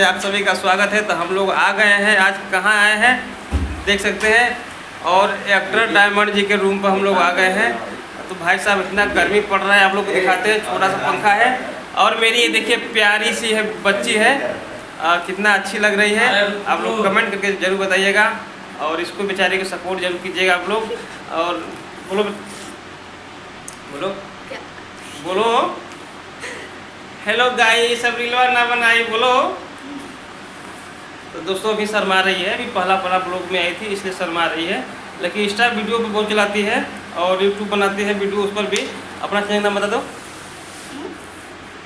आप सभी का स्वागत है। तो हम लोग आ गए हैं, आज कहाँ आए हैं देख सकते हैं, और एक्टर डायमंड जी के रूम पर हम लोग आ गए हैं। तो भाई साहब इतना गर्मी पड़ रहा है, आप लोग को दिखाते हैं। छोटा सा पंखा है और मेरी ये देखिए प्यारी सी है बच्ची है, कितना अच्छी लग रही है। आप लोग कमेंट करके जरूर बताइएगा और इसको बेचारे को सपोर्ट जरूर कीजिएगा आप लोग। और बोलो बोलो बोलो हेलो गाइस, सब रीलवा ना बनाई बोलो। तो दोस्तों अभी शर्मा रही है, अभी पहला ब्लॉग में आई थी इसलिए शर्मा रही है, लेकिन इंस्टा वीडियो पे बहुत चलाती है और यूट्यूब बनाती है वीडियो, उस पर भी। अपना चैनल का नाम बता दो,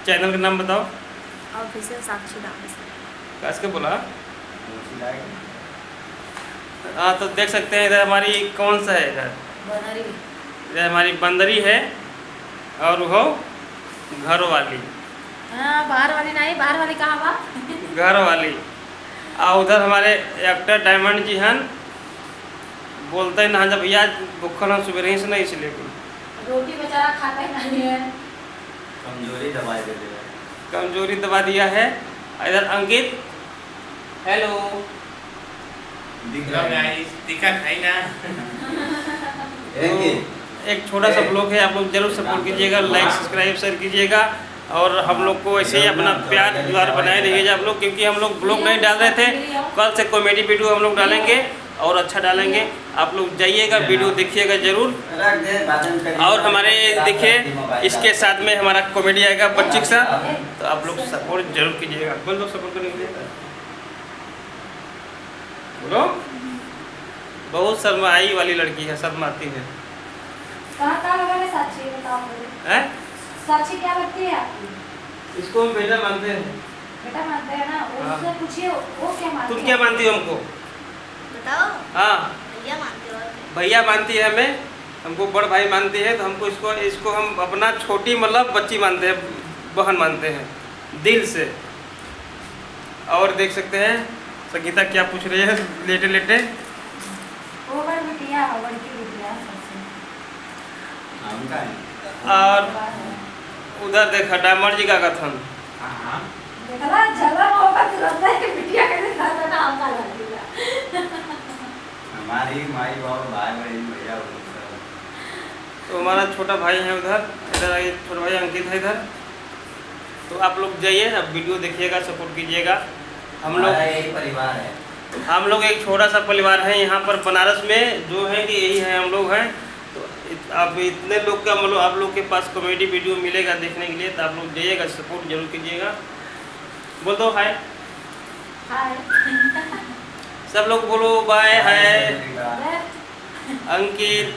चैनल का नाम बताओ। ऑफिशियल साक्षी डांस कैसे बोला? हाँ, तो देख सकते हैं इधर हमारी कौन सा है, इधर हमारी बंदरी है और वो घर वाली। हाँ, बाहर वाली नहीं, बाहर वाली कहाँ बा? घर वाली। और उधर हमारे एक्टर डायमंड जी हैं, बोलते हैं ना जब भैया भूखल हम सुबह से नहीं, इसलिए रोटी बेचारा खाता ही नहीं है, कमजोरी दबा दिया है। इधर अंकित, हेलो, दिखा नहीं ना। एक छोटा सा ब्लॉग है, आप लोग जरूर सपोर्ट कीजिएगा, लाइक सब्सक्राइब शेयर कीजिएगा और हम लोग को ऐसे ही अपना प्यार दुआर बनाए रहिएगा आप लोग, क्योंकि हम लोग ब्लॉग नहीं डाल रहे थे। कल से कॉमेडी वीडियो हम लोग डालेंगे और अच्छा डालेंगे, आप लोग जाइएगा वीडियो देखिएगा जरूर। और हमारे देखिए इसके साथ में हमारा कॉमेडी आएगा बच्ची के साथ, तो आप लोग सपोर्ट जरूर कीजिएगा। बोल दो सपोर्ट करने के लिए, बोलो। बहुत शर्माई वाली लड़की है, शर्माती है। कहाँ लगा है साक्षी, बताओ मुझे। हैं? साक्षी क्या लगती है आपकी? इसको हम बेटा मानते हैं। बेटा मानते हैं ना, उससे पूछिए वो क्या मानती है। तुम क्या मानती हो हमको? बताओ। हाँ, भैया मानते हो? भैया मानती है हमें, हमको बड़ भाई मानती है, तो हमको इसको हम अपना छोटी मतलब बच्ची मानते हैं, बहन मानते हैं दिल से। और देख सकते हैं संगीता क्या पूछ रही है लेटे लेटे। वो बड़ बिटिया, बड़की बिटिया सबसे। और उधर देखा डायमंड जी का कथन, देखला झगड़ा होगा तुरंत है, बिटिया के साथ ना आका लग गया। हमारी माई बाप भाई बहन भैया तो हमारा छोटा भाई है उधर, इधर आइए, छोटा भाई अंकित है इधर। तो आप लोग जाइए, अब वीडियो देखिएगा, सपोर्ट कीजिएगा। हम लोग एक परिवार है, हम लोग एक छोटा सा परिवार है यहाँ पर बनारस में, जो है कि यही है हम लोग हैं। तो अब इतने लोग का मतलब आप लोग के पास कॉमेडी वीडियो मिलेगा देखने के लिए, तो आप लोग जाइएगा, सपोर्ट जरूर कीजिएगा। बोल दो हाय, हाय। सब लोग बोलो बाय हाय। अंकित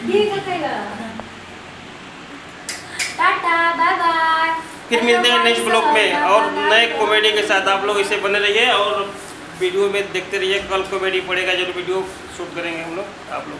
ठीक है, टाटा बाय बाय। फिर मिलते हैं नेक्स्ट ब्लॉग में और नए कॉमेडी के साथ। आप लोग इसे बने रहिए और वीडियो में देखते रहिए, कल कॉमेडी पड़ेगा, जरूर वीडियो शूट करेंगे हम लोग, आप लोग।